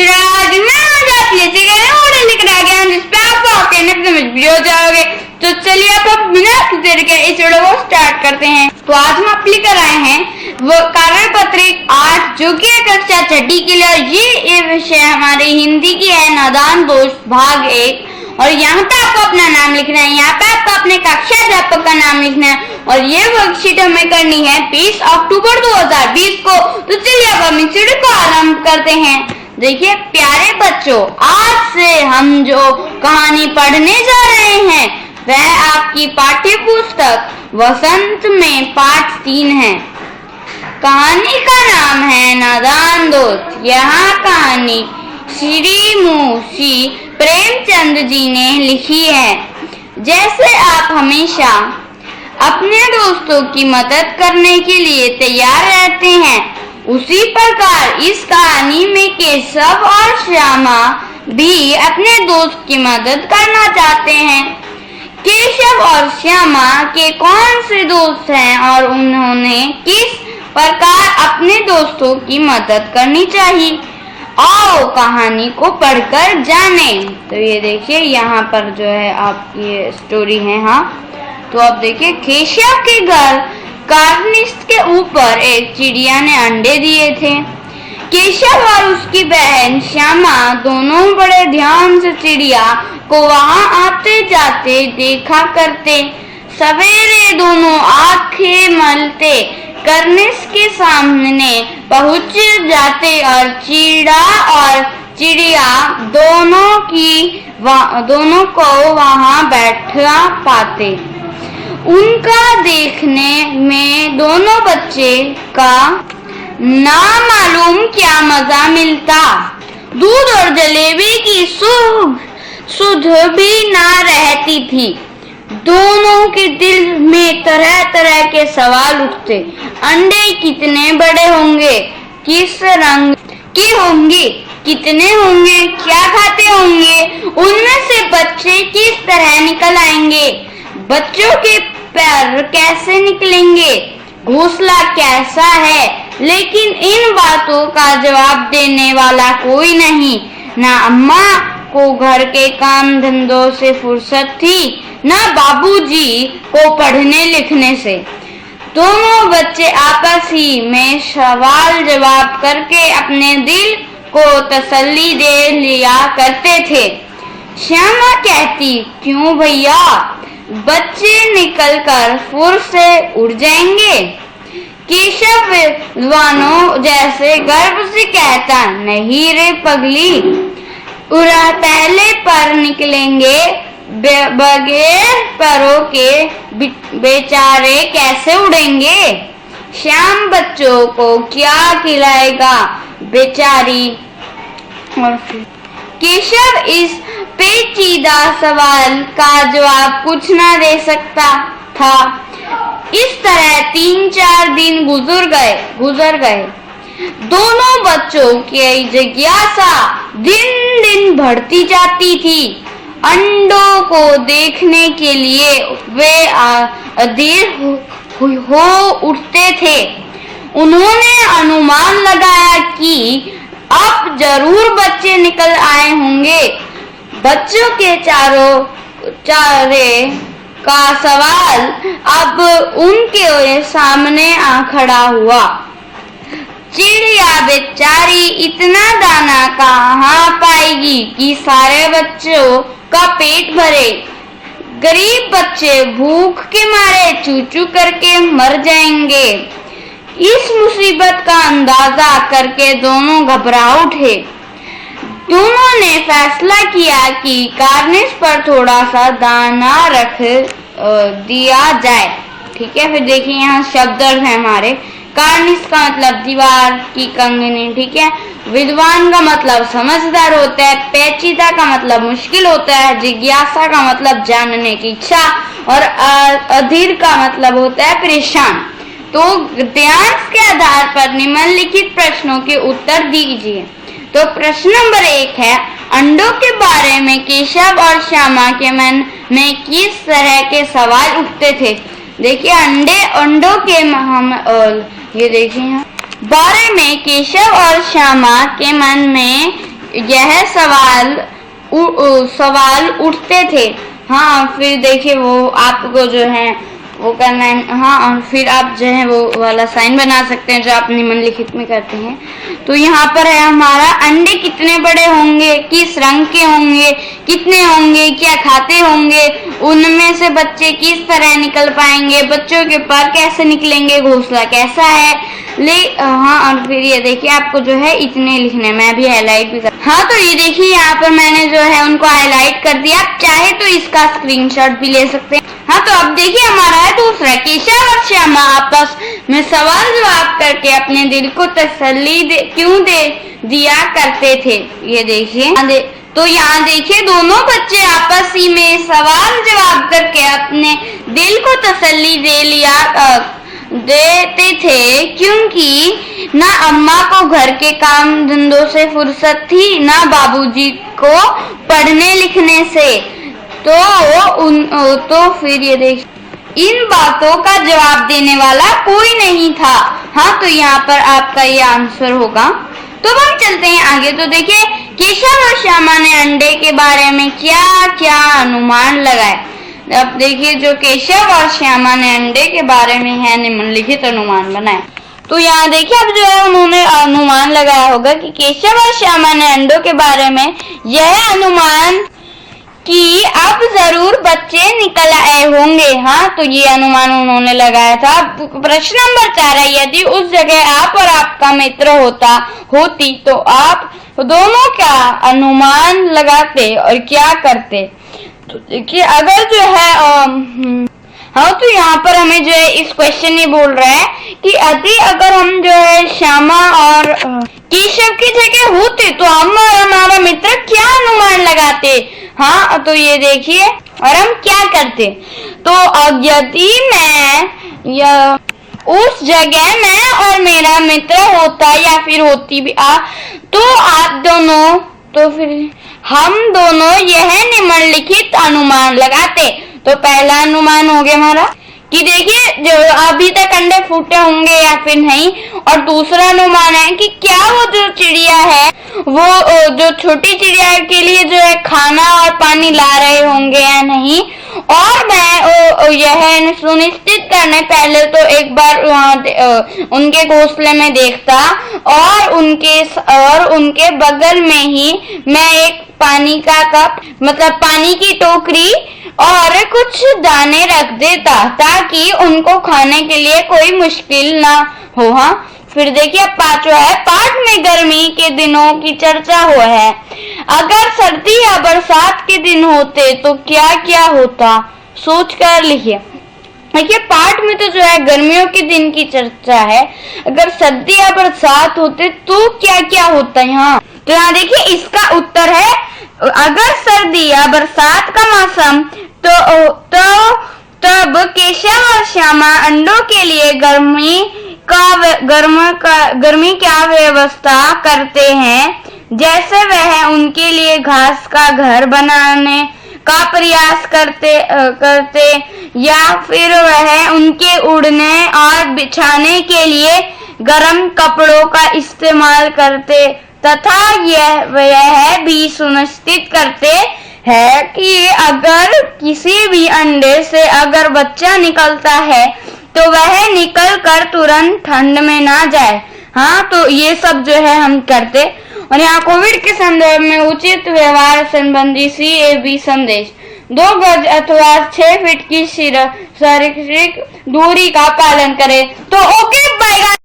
आज मैं आपके लिए मॉडल लेकर आ गया हूं जिसपे आप वाकई में समझ भी हो जाओगे। तो चलिए अब बिना देर के इस वीडियो को स्टार्ट करते हैं। तो आज हम आप लेकर आए हैं वो कारण पत्रिक 8 जो कि कक्षा 6 के लिए। ये विषय हमारे हिंदी की है नादान दोस्त भाग 1। और यहाँ पे आपको अपना नाम लिखना है, यहाँ पे आपको अपने कक्षा अध्यापक का नाम लिखना है और ये वर्कशीट हमें करनी है 20 अक्टूबर 2020 को। तो चलिए अब हम इस वीडियो को आरंभ करते हैं। देखिए प्यारे बच्चों, आज से हम जो कहानी पढ़ने जा रहे हैं वह आपकी पाठ्य पुस्तक वसंत में पाठ 3 है। कहानी का नाम है नादान दोस्त। यह कहानी श्री मुंशी प्रेमचंद जी ने लिखी है। जैसे आप हमेशा अपने दोस्तों की मदद करने के लिए तैयार रहते हैं, उसी प्रकार इस कहानी में केशव और श्यामा भी अपने दोस्त की मदद करना चाहते हैं। केशव और श्यामा के कौन से दोस्त हैं और उन्होंने किस प्रकार अपने दोस्तों की मदद करनी चाहिए, आओ कहानी को पढ़कर जाने। तो ये देखिए यहाँ पर जो है आपकी स्टोरी है। हाँ, तो अब देखिए केशव के घर कार्निस्ट के ऊपर एक चिड़िया ने अंडे दिए थे। केशव और उसकी बहन श्यामा दोनों बड़े ध्यान से चिड़िया को वहां आते जाते देखा करते। सवेरे दोनों आंखें मलते कार्निस्ट के सामने पहुंच जाते और चिड़िया दोनों को वहां बैठा पाते। उनका देखने में दोनों बच्चे का ना मालूम क्या मजा मिलता। दूध और जलेबी की सुध भी ना रहती थी। दोनों के दिल में तरह तरह के सवाल उठते। अंडे कितने बड़े होंगे, किस रंग के होंगे, कितने होंगे, क्या खाते होंगे, उनमें से बच्चे किस तरह निकल आएंगे, बच्चों के पैर कैसे निकलेंगे, घोंसला कैसा है। लेकिन इन बातों का जवाब देने वाला कोई नहीं। ना अम्मा को घर के काम धंधों से फुर्सत थी, ना बाबूजी को पढ़ने लिखने से। दोनों बच्चे आपस ही में सवाल जवाब करके अपने दिल को तसल्ली दे लिया करते थे। श्यामा कहती, क्यों भैया, बच्चे निकलकर फुर से उड़ जाएंगे। केशव विद्वानों जैसे गर्व से कहता, नहीं रे पगली, पहले पर निकलेंगे, बगैर परों के बेचारे कैसे उड़ेंगे। श्याम बच्चों को क्या खिलाएगा बेचारी। और केशव इस पेचीदा सवाल का जवाब कुछ ना दे सकता था। इस तरह 3-4 दिन गुजर गए। दोनों बच्चों की जिज्ञासा दिन दिन बढ़ती जाती थी। अंडों को देखने के लिए वे अधीर हो उठते थे। उन्होंने अनुमान लगाया कि अब जरूर बच्चे निकल आए होंगे। बच्चों के चारे का सवाल अब उनके सामने आ खड़ा हुआ। चिड़िया बेचारी इतना दाना कहाँ पाएगी कि सारे बच्चों का पेट भरे। गरीब बच्चे भूख के मारे चू चू करके मर जाएंगे। इस मुसीबत का अंदाजा करके दोनों घबरा उठे। दोनों ने फैसला किया कि कार्निस पर थोड़ा सा दाना रख दिया जाए। ठीक है, फिर देखिए यहाँ शब्द है हमारे। कार्निस का मतलब दीवार की कंगनी, ठीक है। विद्वान का मतलब समझदार होता है। पेचीदा का मतलब मुश्किल होता है। जिज्ञासा का मतलब जानने की इच्छा और अधीर का मतलब होता है परेशान। तो गद्यांश के आधार पर निम्नलिखित प्रश्नों के उत्तर दीजिए। तो प्रश्न नंबर 1 है, अंडों के बारे में केशव और श्यामा के मन में किस तरह के सवाल उठते थे। देखिए अंडों के ये देखिए यहाँ बारे में केशव और श्यामा के मन में यह सवाल उठते थे। हाँ, फिर देखिए वो आपको जो है वो करना है। हाँ, और फिर आप जो है वो वाला साइन बना सकते हैं जो आप निम्नलिखित में करते हैं। तो यहाँ पर है हमारा, अंडे कितने बड़े होंगे, किस रंग के होंगे, कितने होंगे, क्या खाते होंगे, उनमें से बच्चे किस तरह निकल पाएंगे, बच्चों के पर कैसे निकलेंगे, घोंसला कैसा है। हाँ, और फिर ये देखिए आपको जो है इतने लिखने, मैं भी हाईलाइट भी कर। हाँ, तो ये देखिए यहाँ पर मैंने जो है उनको हाईलाइट कर दिया। आप चाहे तो इसका स्क्रीनशॉट भी ले सकते हैं। हाँ, तो अब देखिए हमारा है दूसरा, केशव और श्यामा आपस में सवाल जवाब करके अपने दिल को तसल्ली क्यों दे दिया करते थे। ये देखिए, तो यहाँ देखिए दोनों बच्चे आपस ही में सवाल जवाब करके अपने दिल को तसल्ली देते थे, क्योंकि ना अम्मा को घर के काम धंधों से फुर्सत थी, ना बाबूजी को पढ़ने लिखने से। तो फिर ये देख, इन बातों का जवाब देने वाला कोई नहीं था। हाँ, तो यहाँ पर आपका ये आंसर होगा। तो हम चलते हैं आगे। तो देखिए केशव और श्यामा ने अंडे के बारे में क्या क्या अनुमान लगाए। अब देखिए जो केशव और श्यामा ने अंडे के बारे में है निम्नलिखित अनुमान बनाए। तो यहाँ देखिए अब जो है उन्होंने अनुमान लगाया होगा कि केशव और श्यामा ने अंडों के बारे में यह अनुमान कि अब जरूर बच्चे निकल आए होंगे। हाँ, तो ये अनुमान उन्होंने लगाया था। प्रश्न नंबर 4 है, यदि उस जगह आप और आपका मित्र होती तो आप दोनों क्या अनुमान लगाते और क्या करते। तो देखिए अगर जो है हाँ, तो यहाँ पर हमें जो है इस क्वेश्चन ये बोल रहा है कि अगर हम जो है श्यामा और केशव की जगह होते तो हम और हमारा मित्र क्या अनुमान लगाते। हाँ, तो ये देखिए और हम क्या करते। तो यदि मैं उस जगह मैं और मेरा मित्र होता या फिर होती भी तो आप दोनों, तो फिर हम दोनों यह निम्नलिखित अनुमान लगाते। तो पहला अनुमान हो गया हमारा कि देखिए जो अभी तक अंडे फूटे होंगे या फिर नहीं, और दूसरा अनुमान है कि क्या वो जो चिड़िया है वो जो छोटी चिड़िया के लिए जो है खाना और पानी ला रहे होंगे या नहीं। और मैं यह सुनिश्चित करने पहले तो एक बार उनके घोंसले में देखता और उनके बगल में ही मैं एक पानी का कप, मतलब पानी की टोकरी और कुछ दाने रख देता ताकि उनको खाने के लिए कोई मुश्किल ना हो। हाँ, फिर देखिए पांचवा है, पाठ में गर्मी के दिनों की चर्चा हुआ है। अगर सर्दी या बरसात के दिन होते तो क्या क्या होता, सोच कर लिखिए। देखिए पाठ में तो जो है गर्मियों के दिन की चर्चा है, अगर सर्दी या बरसात होते तो क्या क्या होता है। यहाँ तो यहाँ देखिए इसका उत्तर है अगर सर्दी या बरसात का मौसम तो तब केशव और श्यामा अंडों के लिए गर्मी क्या व्यवस्था करते हैं, जैसे वह उनके लिए घास का घर बनाने का प्रयास करते या फिर वह उनके उड़ने और बिछाने के लिए गर्म कपड़ों का इस्तेमाल करते, तथा वह भी सुनिश्चित करते है कि अगर किसी भी अंडे से अगर बच्चा निकलता है तो वह निकल कर तुरंत ठंड में ना जाए। हाँ, तो ये सब जो है हम करते। और यहाँ कोविड के संदर्भ में उचित व्यवहार संबंधी CAB संदेश, 2 गज अथवा 6 फीट की शारीरिक दूरी का पालन करें। तो ओके, बाय।